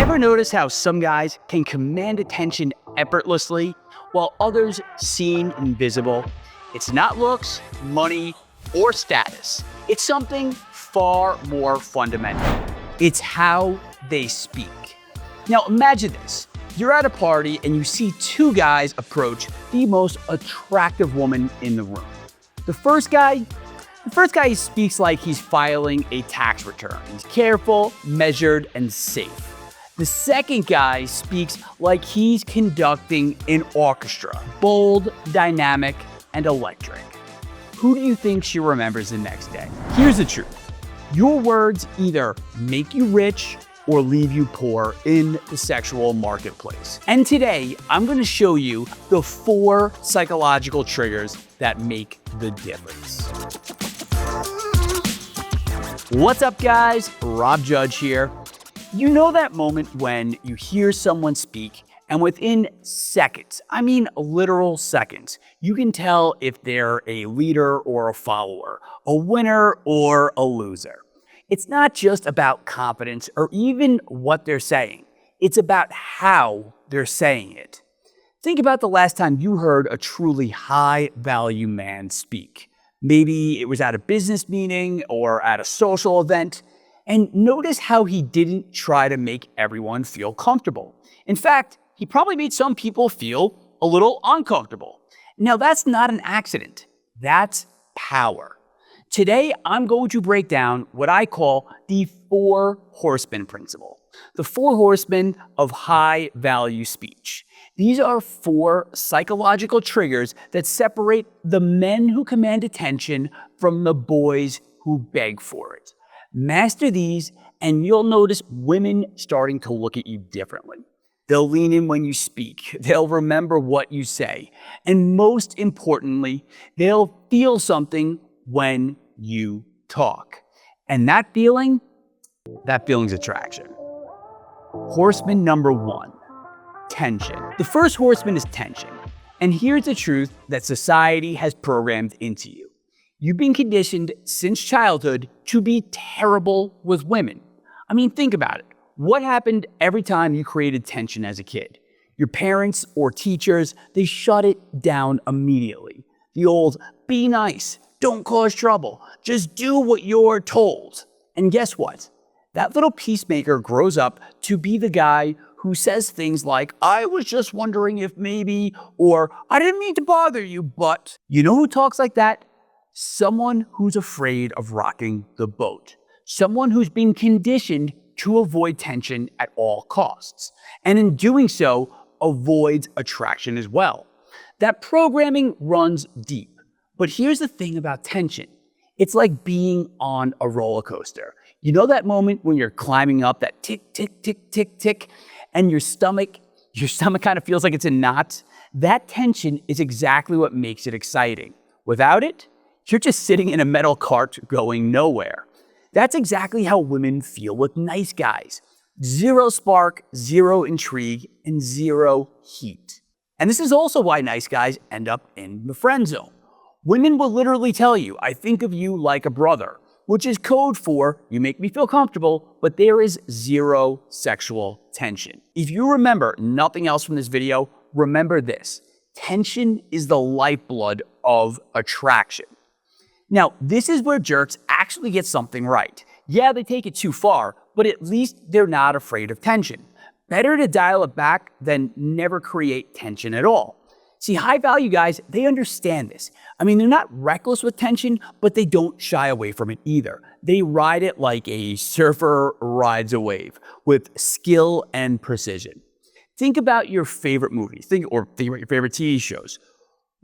Ever notice how some guys can command attention effortlessly while others seem invisible? It's not looks, money, or status. It's something far more fundamental. It's how they speak. Now imagine this. You're at a party and you see two guys approach the most attractive woman in the room. The first guy speaks like he's filing a tax return. He's careful, measured, and safe. The second guy speaks like he's conducting an orchestra, bold, dynamic, and electric. Who do you think she remembers the next day? Here's the truth. Your words either make you rich or leave you poor in the sexual marketplace. And today, I'm gonna show you the 4 psychological triggers that make the difference. What's up, guys? Rob Judge here. You know that moment when you hear someone speak and within seconds, I mean literal seconds, you can tell if they're a leader or a follower, a winner or a loser. It's not just about confidence or even what they're saying. It's about how they're saying it. Think about the last time you heard a truly high-value man speak. Maybe it was at a business meeting or at a social event. And notice how he didn't try to make everyone feel comfortable. In fact, he probably made some people feel a little uncomfortable. Now, that's not an accident. That's power. Today, I'm going to break down what I call the 4 Horsemen principle. The 4 Horsemen of high-value speech. These are 4 psychological triggers that separate the men who command attention from the boys who beg for it. Master these, and you'll notice women starting to look at you differently. They'll lean in when you speak. They'll remember what you say. And most importantly, they'll feel something when you talk. And that feeling's attraction. Horseman number 1, tension. The first horseman is tension. And here's the truth that society has programmed into you. You've been conditioned since childhood to be terrible with women. I mean, think about it. What happened every time you created tension as a kid? Your parents or teachers, they shut it down immediately. The old, be nice, don't cause trouble, just do what you're told. And guess what? That little peacemaker grows up to be the guy who says things like, I was just wondering if maybe, or I didn't mean to bother you, but. You know who talks like that? Someone who's afraid of rocking the boat. Someone who's been conditioned to avoid tension at all costs. And in doing so, avoids attraction as well. That programming runs deep. But here's the thing about tension. It's like being on a roller coaster. You know that moment when you're climbing up that tick, tick, tick, tick, tick, and your stomach kind of feels like it's in knots? That tension is exactly what makes it exciting. Without it, you're just sitting in a metal cart going nowhere. That's exactly how women feel with nice guys. 0 spark, 0 intrigue, and 0 heat. And this is also why nice guys end up in the friend zone. Women will literally tell you, I think of you like a brother, which is code for, you make me feel comfortable, but there is 0 sexual tension. If you remember nothing else from this video, remember this. Tension is the lifeblood of attraction. Now, this is where jerks actually get something right. Yeah, they take it too far, but at least they're not afraid of tension. Better to dial it back than never create tension at all. See, high-value guys, they understand this. I mean, they're not reckless with tension, but they don't shy away from it either. They ride it like a surfer rides a wave, with skill and precision. Think about your favorite movies, or think about your favorite TV shows.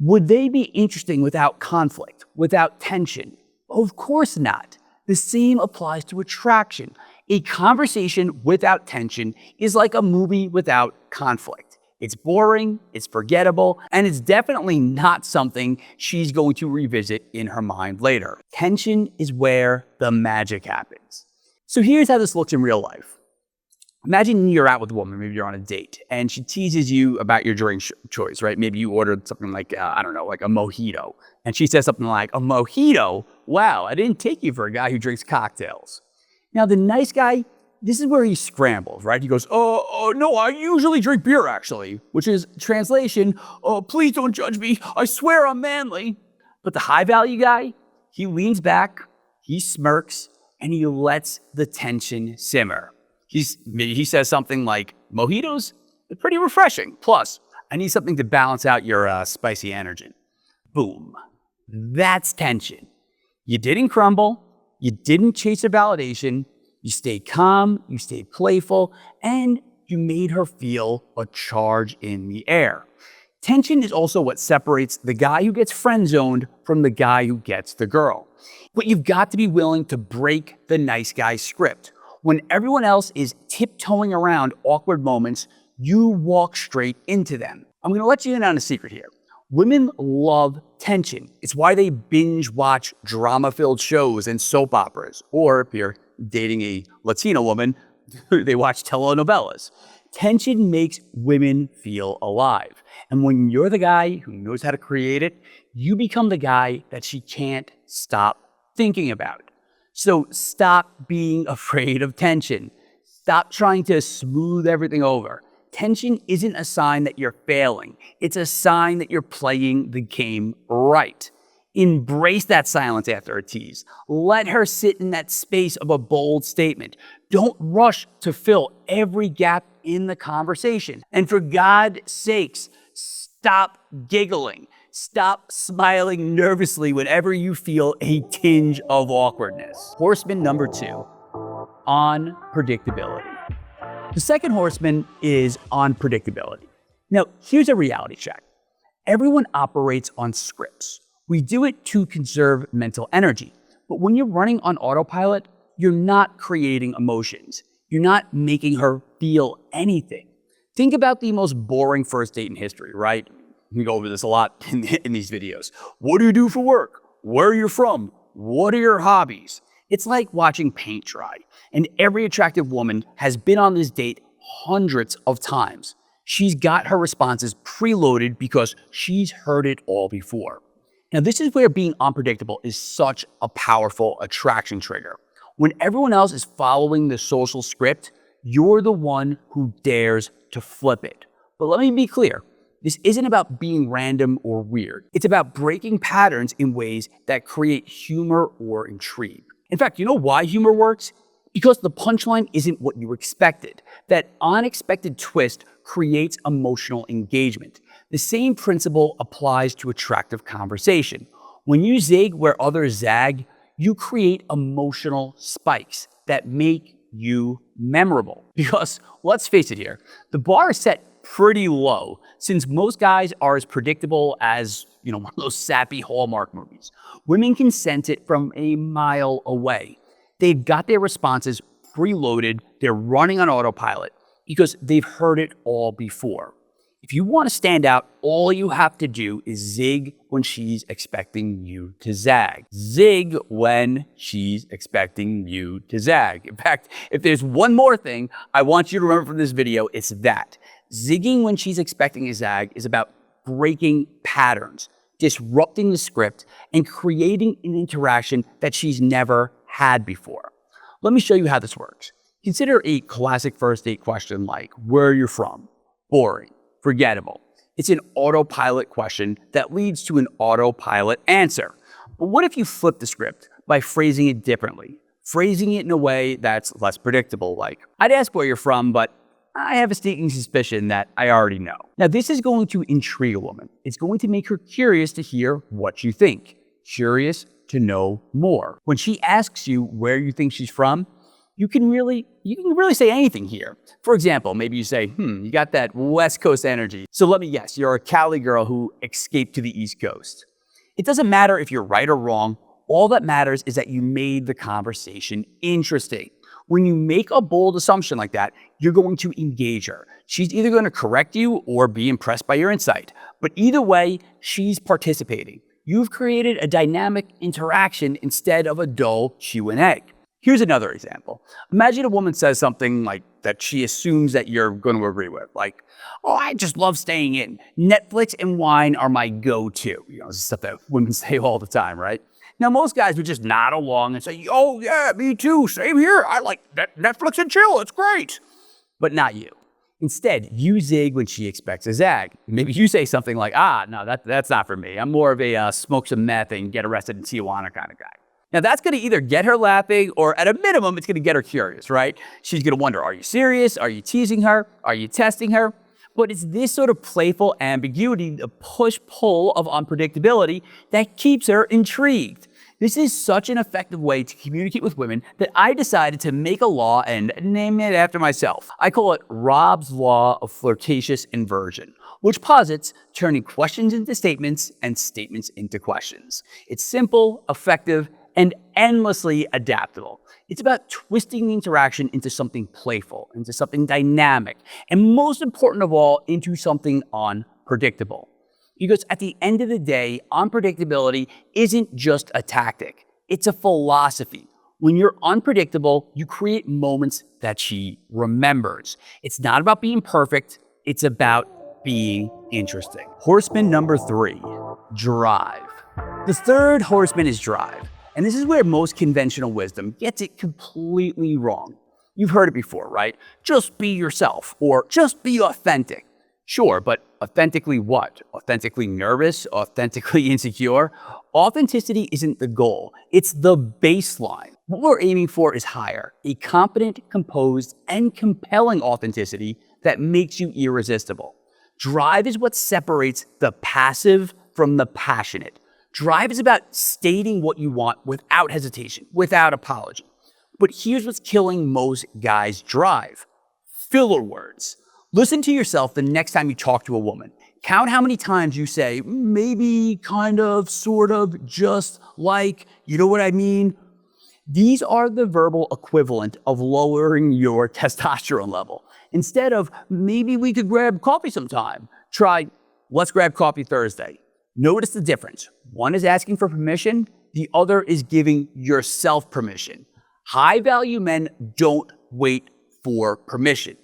Would they be interesting without conflict, without tension? Of course not. The same applies to attraction. A conversation without tension is like a movie without conflict. It's boring, it's forgettable, and it's definitely not something she's going to revisit in her mind later. Tension is where the magic happens. So here's how this looks in real life. Imagine you're out with a woman, maybe you're on a date, and she teases you about your drink choice, right? Maybe you ordered something like, I don't know, like a mojito. And she says something like, a mojito? Wow, I didn't take you for a guy who drinks cocktails. Now, the nice guy, this is where he scrambles, right? He goes, oh, no, I usually drink beer, actually, which is translation, oh, please don't judge me. I swear I'm manly. But the high value guy, he leans back, he smirks, and he lets the tension simmer. He says something like, mojitos? They're pretty refreshing. Plus, I need something to balance out your spicy energy. Boom. That's tension. You didn't crumble. You didn't chase a validation. You stayed calm, you stayed playful, and you made her feel a charge in the air. Tension is also what separates the guy who gets friend-zoned from the guy who gets the girl. But you've got to be willing to break the nice guy script. When everyone else is tiptoeing around awkward moments, you walk straight into them. I'm going to let you in on a secret here. Women love tension. It's why they binge watch drama-filled shows and soap operas. Or if you're dating a Latina woman, they watch telenovelas. Tension makes women feel alive. And when you're the guy who knows how to create it, you become the guy that she can't stop thinking about. So stop being afraid of tension. Stop trying to smooth everything over. Tension isn't a sign that you're failing. It's a sign that you're playing the game right. Embrace that silence after a tease. Let her sit in that space of a bold statement. Don't rush to fill every gap in the conversation. And for God's sakes, stop giggling. Stop smiling nervously whenever you feel a tinge of awkwardness. Horseman number 2, unpredictability. The second horseman is unpredictability. Now, here's a reality check. Everyone operates on scripts. We do it to conserve mental energy. But when you're running on autopilot, you're not creating emotions. You're not making her feel anything. Think about the most boring first date in history, right? We go over this a lot in these videos. What do you do for work? Where are you from? What are your hobbies? It's like watching paint dry. And every attractive woman has been on this date hundreds of times. She's got her responses preloaded because she's heard it all before. Now, this is where being unpredictable is such a powerful attraction trigger. When everyone else is following the social script, you're the one who dares to flip it. But let me be clear, this isn't about being random or weird. It's about breaking patterns in ways that create humor or intrigue. In fact, you know why humor works? Because the punchline isn't what you expected. That unexpected twist creates emotional engagement. The same principle applies to attractive conversation. When you zig where others zag, you create emotional spikes that make you memorable. Because let's face it here, the bar is set pretty low since most guys are as predictable as, one of those sappy Hallmark movies. Women can sense it from a mile away. They've got their responses preloaded, they're running on autopilot because they've heard it all before. If you want to stand out, all you have to do is zig when she's expecting you to zag. Zig when she's expecting you to zag. In fact, if there's one more thing I want you to remember from this video, it's that. Zigging when she's expecting a zag is about breaking patterns, disrupting the script, and creating an interaction that she's never had before. Let me show you how this works. Consider a classic first date question like, where are you from? Boring. Forgettable. It's an autopilot question that leads to an autopilot answer. But what if you flip the script by phrasing it differently? Phrasing it in a way that's less predictable, like, I'd ask where you're from, but I have a sneaking suspicion that I already know. Now, this is going to intrigue a woman. It's going to make her curious to hear what you think, curious to know more. When she asks you where you think she's from, you can really say anything here. For example, maybe you say, you got that West Coast energy. So let me guess, you're a Cali girl who escaped to the East Coast. It doesn't matter if you're right or wrong. All that matters is that you made the conversation interesting. When you make a bold assumption like that, you're going to engage her. She's either going to correct you or be impressed by your insight. But either way, she's participating. You've created a dynamic interaction instead of a dull chew and egg. Here's another example. Imagine a woman says something like that she assumes that you're going to agree with. Like, oh, I just love staying in. Netflix and wine are my go-to. This is stuff that women say all the time, right? Now, most guys would just nod along and say, oh yeah, me too, same here. I like Netflix and chill, it's great. But not you. Instead, you zig when she expects a zag. Maybe you say something like, no, that's not for me. I'm more of a smoke some meth and get arrested in Tijuana kind of guy. Now, that's going to either get her laughing or at a minimum, it's going to get her curious, right? She's going to wonder, are you serious? Are you teasing her? Are you testing her? But it's this sort of playful ambiguity, the push-pull of unpredictability, that keeps her intrigued. This is such an effective way to communicate with women that I decided to make a law and name it after myself. I call it Rob's Law of Flirtatious Inversion, which posits turning questions into statements and statements into questions. It's simple, effective, and endlessly adaptable. It's about twisting the interaction into something playful, into something dynamic, and most important of all, into something unpredictable. Because at the end of the day, unpredictability isn't just a tactic, it's a philosophy. When you're unpredictable, you create moments that she remembers. It's not about being perfect, it's about being interesting. Horseman number 3, drive. The third horseman is drive. And this is where most conventional wisdom gets it completely wrong. You've heard it before, right? Just be yourself, or just be authentic. Sure, but authentically what? Authentically nervous? Authentically insecure? Authenticity isn't the goal, it's the baseline. What we're aiming for is higher, a confident, composed, and compelling authenticity that makes you irresistible. Drive is what separates the passive from the passionate. Drive is about stating what you want without hesitation, without apology. But here's what's killing most guys' drive: filler words. Listen to yourself the next time you talk to a woman. Count how many times you say, maybe, kind of, sort of, just, like, you know what I mean? These are the verbal equivalent of lowering your testosterone level. Instead of, maybe we could grab coffee sometime, try, let's grab coffee Thursday. Notice the difference. One is asking for permission, the other is giving yourself permission. High-value men don't wait for permission.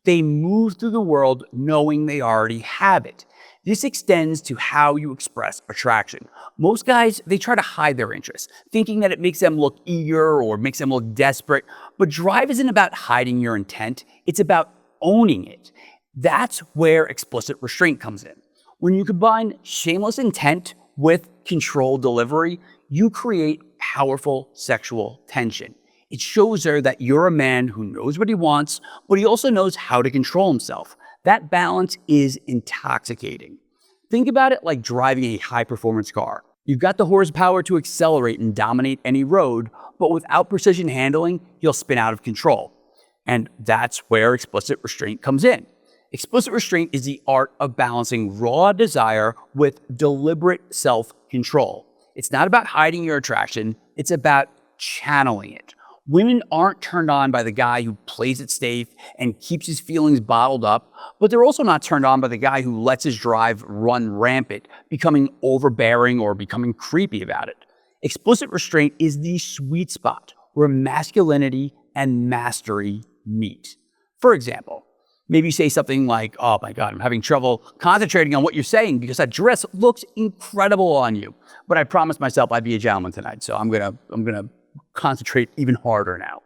They move through the world knowing they already have it. This extends to how you express attraction. Most guys, they try to hide their interests, thinking that it makes them look eager or makes them look desperate. But drive isn't about hiding your intent, it's about owning it. That's where explicit restraint comes in. When you combine shameless intent with controlled delivery, you create powerful sexual tension. It shows her that you're a man who knows what he wants, but he also knows how to control himself. That balance is intoxicating. Think about it like driving a high-performance car. You've got the horsepower to accelerate and dominate any road, but without precision handling, you'll spin out of control. And that's where explicit restraint comes in. Explicit restraint is the art of balancing raw desire with deliberate self-control. It's not about hiding your attraction, it's about channeling it. Women aren't turned on by the guy who plays it safe and keeps his feelings bottled up, but they're also not turned on by the guy who lets his drive run rampant, becoming overbearing or becoming creepy about it. Explicit restraint is the sweet spot where masculinity and mastery meet. For example, maybe you say something like, oh my God, I'm having trouble concentrating on what you're saying because that dress looks incredible on you. But I promised myself I'd be a gentleman tonight, so I'm gonna concentrate even harder now.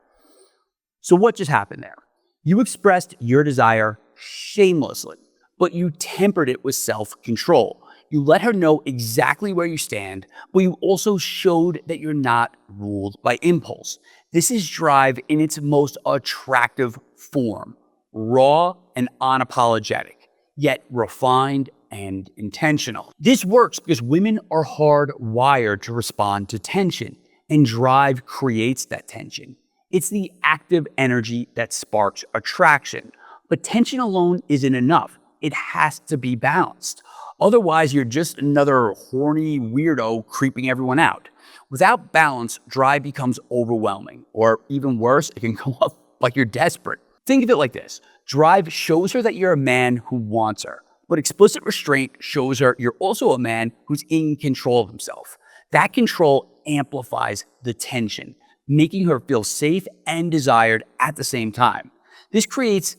So what just happened there? You expressed your desire shamelessly, but you tempered it with self-control. You let her know exactly where you stand, but you also showed that you're not ruled by impulse. This is drive in its most attractive form. Raw and unapologetic, yet refined and intentional. This works because women are hardwired to respond to tension, and drive creates that tension. It's the active energy that sparks attraction. But tension alone isn't enough. It has to be balanced. Otherwise, you're just another horny weirdo creeping everyone out. Without balance, drive becomes overwhelming, or even worse, it can come off like you're desperate. Think of it like this. Drive shows her that you're a man who wants her, but explicit restraint shows her you're also a man who's in control of himself. That control amplifies the tension, making her feel safe and desired at the same time. This creates,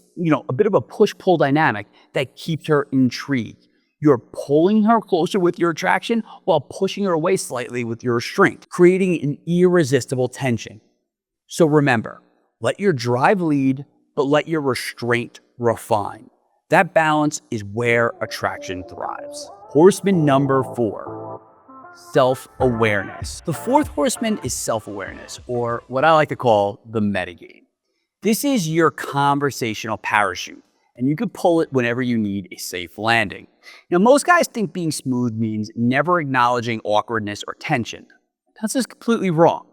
a bit of a push-pull dynamic that keeps her intrigued. You're pulling her closer with your attraction while pushing her away slightly with your restraint, creating an irresistible tension. So remember, let your drive lead, but let your restraint refine. That balance is where attraction thrives. Horseman number 4, self-awareness. The fourth horseman is self-awareness, or what I like to call the metagame. This is your conversational parachute, and you can pull it whenever you need a safe landing. Now, most guys think being smooth means never acknowledging awkwardness or tension. That's just completely wrong.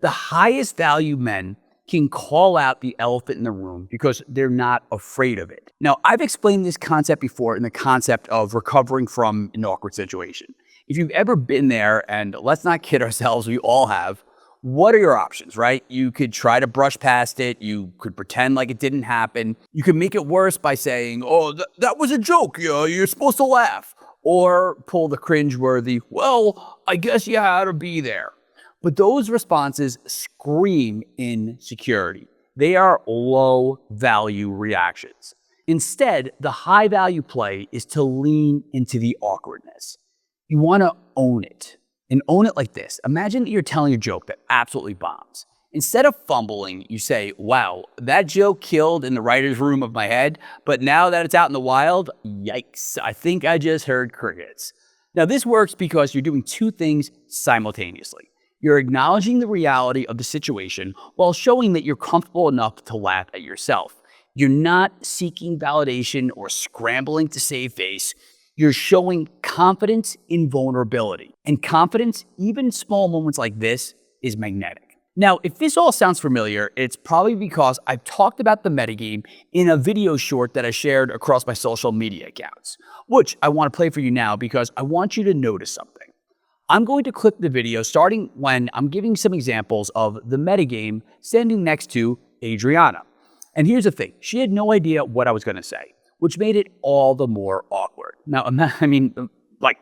The highest value men can call out the elephant in the room because they're not afraid of it. Now, I've explained this concept before in the concept of recovering from an awkward situation. If you've ever been there, and let's not kid ourselves, we all have, what are your options, right? You could try to brush past it. You could pretend like it didn't happen. You could make it worse by saying, oh, that was a joke. You're supposed to laugh. Or pull the cringeworthy, well, I guess you had to be there. But those responses scream insecurity. They are low value reactions. Instead, the high value play is to lean into the awkwardness. You want to own it. And own it like this. Imagine that you're telling a joke that absolutely bombs. Instead of fumbling, you say, wow, that joke killed in the writer's room of my head, but now that it's out in the wild, yikes, I think I just heard crickets. Now this works because you're doing two things simultaneously. You're acknowledging the reality of the situation while showing that you're comfortable enough to laugh at yourself. You're not seeking validation or scrambling to save face. You're showing confidence in vulnerability. And confidence, even in small moments like this, is magnetic. Now, if this all sounds familiar, it's probably because I've talked about the metagame in a video short that I shared across my social media accounts, which I want to play for you now because I want you to notice something. I'm going to clip the video starting when I'm giving some examples of the metagame standing next to Adriana. And here's the thing, she had no idea what I was going to say, which made it all the more awkward. Now,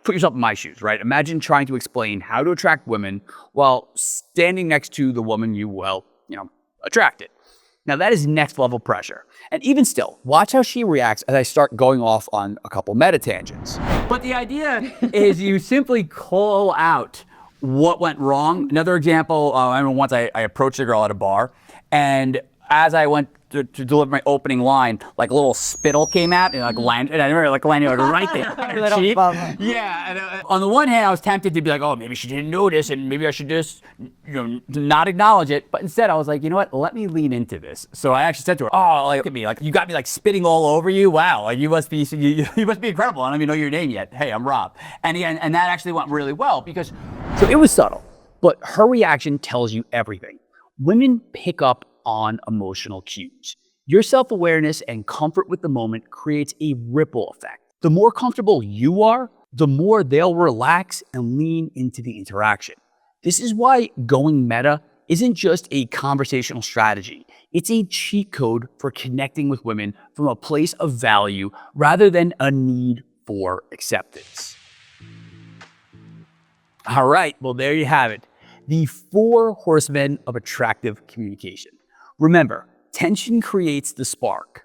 put yourself in my shoes, right? Imagine trying to explain how to attract women while standing next to the woman you, attracted. Now, that is next level pressure. And even still, watch how she reacts as I start going off on a couple meta tangents. But the idea is you simply call out what went wrong. Another example, I remember once I approached a girl at a bar, and as I went to deliver my opening line, like a little spittle came out and landed, and I remember landing right there on her cheek. Yeah, and on the one hand, I was tempted to be like, oh, maybe she didn't notice, and maybe I should just, not acknowledge it. But instead, I was like, you know what? Let me lean into this. So I actually said to her, oh, look at me, you got me spitting all over you. Wow, you must be incredible. I don't even know your name yet. Hey, I'm Rob. And that actually went really well because, so it was subtle, but her reaction tells you everything. Women pick up on emotional cues. Your self-awareness and comfort with the moment creates a ripple effect. The more comfortable you are, the more they'll relax and lean into the interaction. This is why going meta isn't just a conversational strategy. It's a cheat code for connecting with women from a place of value rather than a need for acceptance. All right, well, there you have it. The 4 horsemen of attractive communication. Remember, tension creates the spark.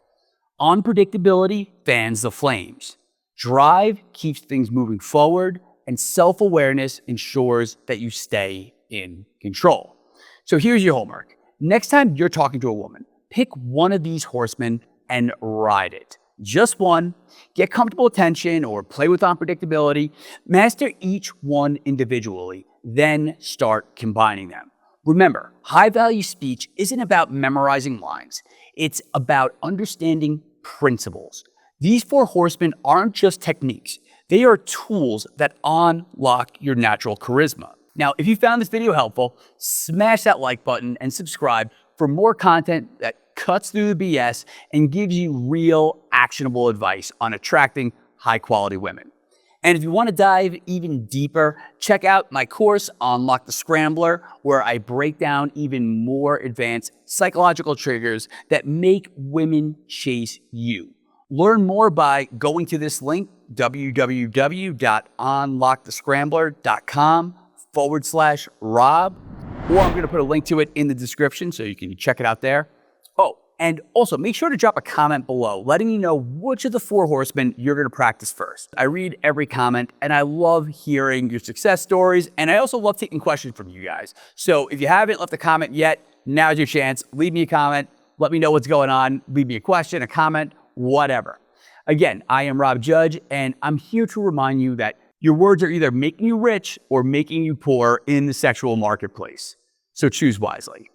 Unpredictability fans the flames. Drive keeps things moving forward, and self-awareness ensures that you stay in control. So here's your homework. Next time you're talking to a woman, pick one of these horsemen and ride it. Just one. Get comfortable with tension or play with unpredictability. Master each one individually, then start combining them. Remember, high-value speech isn't about memorizing lines. It's about understanding principles. These 4 horsemen aren't just techniques. They are tools that unlock your natural charisma. Now, if you found this video helpful, smash that like button and subscribe for more content that cuts through the BS and gives you real, actionable advice on attracting high-quality women. And if you want to dive even deeper, check out my course, Unlock the Scrambler, where I break down even more advanced psychological triggers that make women chase you. Learn more by going to this link, www.unlockthescrambler.com/Rob, or I'm going to put a link to it in the description so you can check it out there. Oh, And also make sure to drop a comment below, letting me know which of the 4 horsemen you're gonna practice first. I read every comment and I love hearing your success stories. And I also love taking questions from you guys. So if you haven't left a comment yet, now's your chance. Leave me a comment. Let me know what's going on. Leave me a question, a comment, whatever. Again, I am Rob Judge, and I'm here to remind you that your words are either making you rich or making you poor in the sexual marketplace. So choose wisely.